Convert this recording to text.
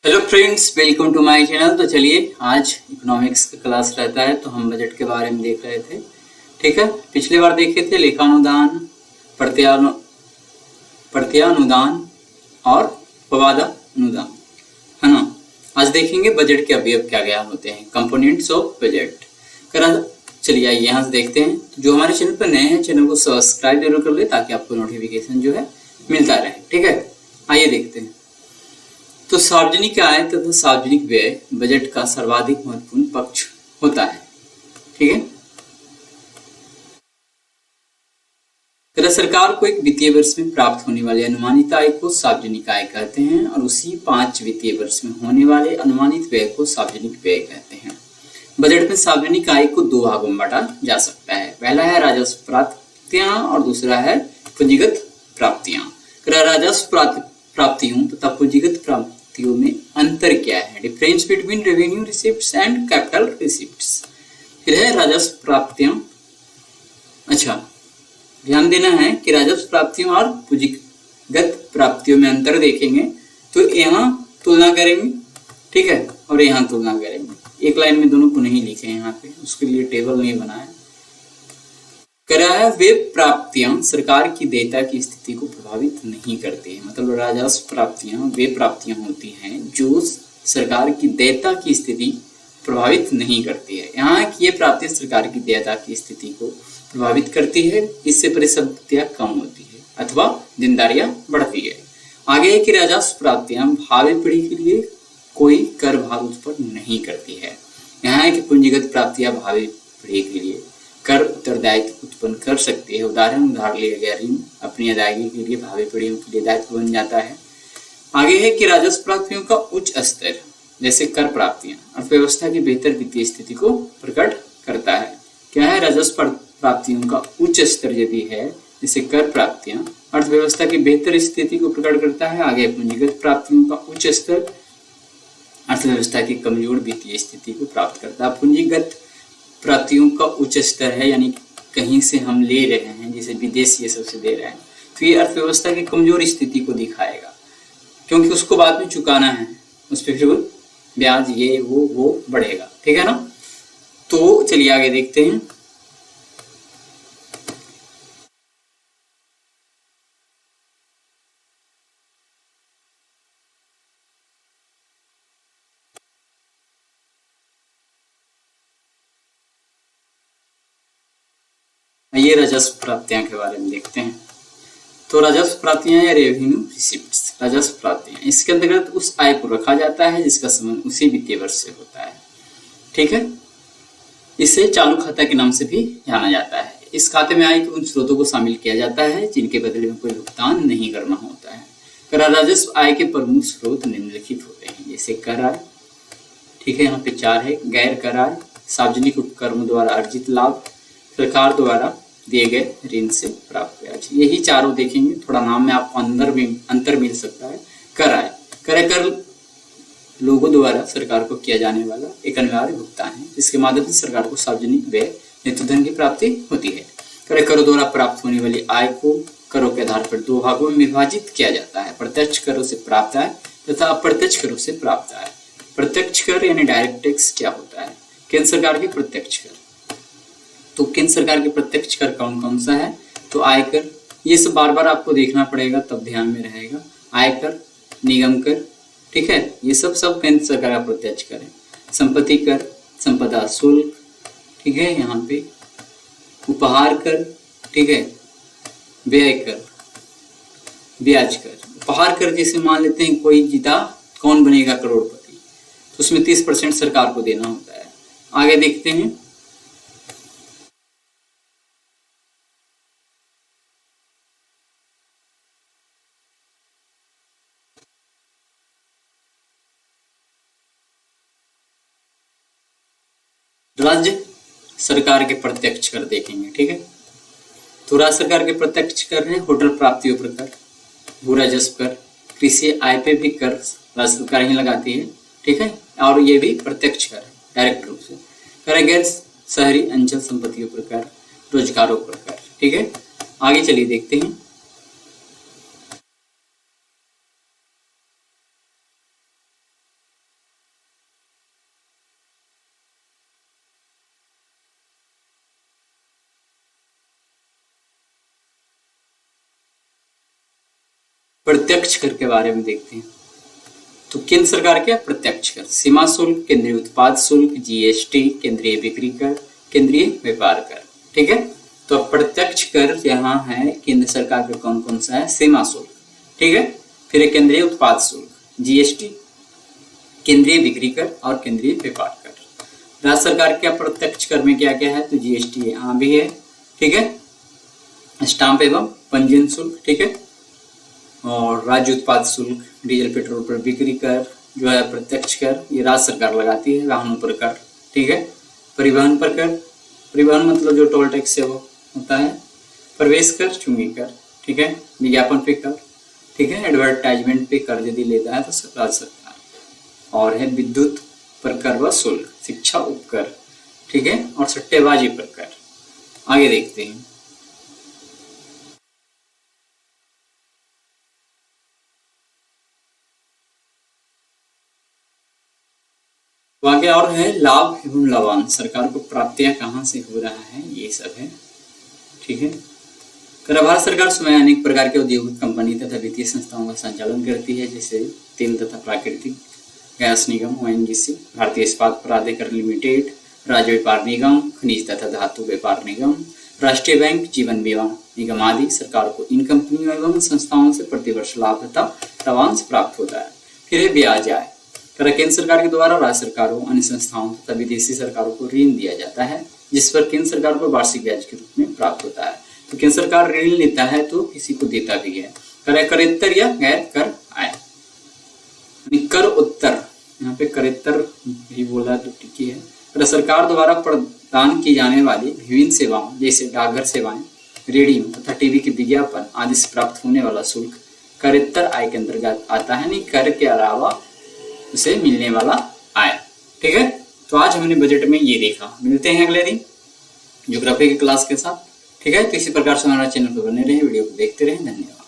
Hello friends, welcome to my channel. तो चलिए, आज इकोनॉमिक्स का क्लास रहता है तो हम बजट के बारे में देख रहे थे। ठीक है, पिछली बार देखे थे लेखानुदान, प्रत्यानुदान और पवादानुदान, है ना। आज देखेंगे बजट के अवयव क्या क्या होते हैं, कंपोनेंट्स ऑफ बजट। करा चलिए आइए यहाँ से देखते हैं। जो हमारे चैनल पर नए हैं, चैनल को सब्सक्राइब जरूर कर ले ताकि आपको नोटिफिकेशन जो है मिलता रहे। ठीक है, आइए देखते हैं। तो सार्वजनिक आय तथा सार्वजनिक व्यय बजट का सर्वाधिक महत्वपूर्ण पक्ष होता है। ठीक है, तथा सरकार को एक वित्तीय वर्ष में प्राप्त होने वाली अनुमानित आय को सार्वजनिक आय कहते हैं और उसी 5 वित्तीय वर्ष में होने वाले अनुमानित व्यय को सार्वजनिक व्यय कहते हैं। बजट में सार्वजनिक आय को 2 भागों में बांटा जा सकता है। पहला है राजस्व प्राप्तियां और दूसरा है पूंजीगत प्राप्तियां। राजस्व प्राप्तियों तथा पूंजीगत प्राप्तियों में अंतर क्या है? Difference between revenue receipts and capital receipts. फिर है राजस्व प्राप्तियां। अच्छा, ध्यान देना है कि राजस्व प्राप्तियों और पूंजीगत प्राप्तियों में अंतर देखेंगे तो यहाँ तुलना करेंगे, ठीक है, और यहाँ तुलना करेंगे। एक लाइन में दोनों को नहीं लिखे यहाँ पे, उसके लिए टेबल नहीं बनाया। करा है वे प्राप्तियां सरकार की देयता की स्थिति को प्रभावित नहीं करती है। मतलब राजस्व प्राप्तियां वे प्राप्तियां होती हैं जो सरकार की देयता की स्थिति प्रभावित नहीं करती है। यहाँ की ये प्राप्तियां सरकार की देयता की स्थिति को प्रभावित करती है, इससे परिसंपत्तियां कम होती है अथवा देनदारियां बढ़ती है। आगे है कि राजस्व प्राप्तियां भावी पीढ़ी के लिए कोई कर भार उत्पन्न नहीं करती है। यहाँ है कि पूंजीगत प्राप्तियां भावी पीढ़ी के लिए कर उत्तरदायित्व उत्पन्न कर सकती है। उदाहरण उधार लिया गया ऋण अपनी अदायगी के लिए भावी पीढ़ियों के लिए दायित्व बन जाता है। आगे है कि राजस्व प्राप्तियों का उच्च स्तर जैसे कर प्राप्तियां अर्थव्यवस्था की बेहतर वित्तीय स्थिति को प्रकट करता है। क्या है? राजस्व प्राप्तियों का उच्च स्तर यदि है जैसे कर प्राप्तियां अर्थव्यवस्था की बेहतर स्थिति को प्रकट करता है। आगे पूंजीगत प्राप्तियों का उच्च स्तर अर्थव्यवस्था की कमजोर वित्तीय स्थिति को प्राप्त करता है। पूंजीगत प्राप्तियों का उच्च स्तर है यानी कहीं से हम ले रहे हैं, जैसे विदेश ये सबसे दे रहे हैं, तो ये अर्थव्यवस्था की कमजोर स्थिति को दिखाएगा क्योंकि उसको बाद में चुकाना है, उस पर फिर ब्याज ये वो बढ़ेगा। ठीक है ना। तो चलिए आगे देखते हैं। ये राजस्व प्राप्तियां के बारे में देखते हैं। तो राजस्व प्राप्तियां या रेवेन्यू रिसिप्ट्स, राजस्व प्राप्तियां, इसके अंतर्गत उस आय को रखा जाता है जिसका संबंध उसी वित्तीय वर्ष से होता है। ठीक है, इसे चालू खाता के नाम से भी जाना जाता है। इस खाते में आय के उन स्रोतों को शामिल किया जाता है जिनके बदले में कोई भुगतान नहीं करना होता है। कर राजस्व आय के प्रमुख स्रोत निम्नलिखित होते हैं, जैसे कर आय, ठीक है, यहाँ पे 4 है। गैर कर आय, सार्वजनिक उपक्रमों द्वारा अर्जित लाभ, सरकार द्वारा दिए गए ऋण से प्राप्त ब्याज। यही चारों देखेंगे, थोड़ा नाम में आपको अंतर मिल सकता है। कर आय, कर लोगों द्वारा सरकार को किया जाने वाला एक अनिवार्य भुगतान है जिसके माध्यम से सरकार को सार्वजनिक व्यय नेतृधन की प्राप्ति होती है। करों द्वारा प्राप्त होने वाली आय को करों के आधार पर 2 भागों में विभाजित किया जाता है, प्रत्यक्ष करों से प्राप्त आय तथा अप्रत्यक्ष करों से प्राप्त आय। प्रत्यक्ष कर यानी डायरेक्ट टैक्स क्या होता है? केंद्र सरकार के प्रत्यक्ष कर। तो केंद्र सरकार के प्रत्यक्ष कर कौन कौन सा है? तो आयकर, ये सब बार बार आपको देखना पड़ेगा तब ध्यान में रहेगा। आयकर, निगम कर, ठीक है, ये सब केंद्र सरकार का प्रत्यक्ष कर है। संपत्ति कर, संपदा शुल्क, ठीक है, यहाँ पे उपहार कर, ठीक है, व्यय कर, ब्याज कर। उपहार कर जैसे मान लेते हैं कोई जीता, कौन बनेगा करोड़पति, तो उसमें 30% सरकार को देना होता है। आगे देखते हैं। राज्य सरकार के प्रत्यक्ष कर देखेंगे। ठीक है, तो राज्य सरकार के प्रत्यक्ष कर है होटल प्राप्तियों पर कर, भू राजस्व कर, कृषि आय पे भी कर राज्य सरकार ही लगाती है। ठीक है, और ये भी प्रत्यक्ष कर है डायरेक्ट रूप से। कर गैर शहरी अंचल संपत्तियों पर कर, रोजगारों पर कर। ठीक है, आगे चलिए देखते हैं। प्रत्यक्ष कर के बारे में देखते हैं। तो केंद्र सरकार के प्रत्यक्ष कर, सीमा शुल्क, केंद्रीय उत्पाद शुल्क, जीएसटी, केंद्रीय बिक्री कर, केंद्रीय व्यापार कर। ठीक है, तो प्रत्यक्ष कर यहाँ है केंद्र सरकार का कौन कौन सा है? सीमा शुल्क, ठीक है, फिर केंद्रीय उत्पाद शुल्क, जीएसटी, केंद्रीय बिक्री कर और केंद्रीय व्यापार कर। राज्य सरकार के प्रत्यक्ष कर में क्या क्या है? तो जीएसटी यहाँ भी है, ठीक है, स्टाम्प एवं पंजीयन शुल्क, ठीक है, और राज्य उत्पाद शुल्क, डीजल पेट्रोल पर बिक्री कर जो है प्रत्यक्ष कर, ये राज्य सरकार लगाती है। वाहनों पर कर, ठीक है, परिवहन पर कर, परिवहन मतलब जो टोल टैक्स है वो होता है। प्रवेश कर, चुंगी कर, ठीक है, विज्ञापन पे कर, ठीक है, एडवर्टाइजमेंट पे कर यदि लेता है तो राज्य सरकार। और है विद्युत पर कर व शुल्क, शिक्षा उपकर, ठीक है, और सट्टेबाजी पर कर। आगे देखते हैं। तो आगे और है लाभ एवं लाभांश, सरकार को प्राप्तियां कहाँ से हो रहा है, ये सब है, ठीक है। कर भारत सरकार स्वयं अनेक प्रकार के औद्योगिक कंपनी तथा वित्तीय संस्थाओं का संचालन करती है, जैसे तेल तथा प्राकृतिक गैस निगम ओएनजीसी, भारतीय इस्पात प्राधिकरण लिमिटेड, राज्य व्यापार निगम, खनिज तथा धातु व्यापार निगम, राष्ट्रीय बैंक, जीवन बीमा निगम आदि। सरकार को इन कंपनियों एवं संस्थाओं से प्रतिवर्ष लाभ तथा लाभांश प्राप्त होता है। फिर है ब्याज आय, कर केंद्र सरकार के द्वारा राज्य सरकारों, अन्य संस्थाओं तथा विदेशी सरकारों को ऋण दिया जाता है, जिस पर केंद्र सरकार को वार्षिक ब्याज के रूप में प्राप्त होता है। तो केंद्र सरकार ऋण लेता है तो किसी को देता भी है। करेत्तर या गैर कर आय, कर उत्तर, यहाँ पे करेत्तर भी बोला तो ठीक ही है। कर सरकार द्वारा प्रदान की जाने वाली विभिन्न सेवाओं जैसे डाकघर सेवाएं, रेडियो तथा टीवी के विज्ञापन आदि से प्राप्त होने वाला शुल्क करेत्तर आय के अंतर्गत आता है, नहीं कर के अलावा उसे मिलने वाला आय। ठीक है, तो आज हमने बजट में ये देखा। मिलते हैं अगले दिन ज्योग्राफी की क्लास के साथ। ठीक है, तो इसी प्रकार से हमारा चैनल पर बने रहें, वीडियो को देखते रहें। धन्यवाद।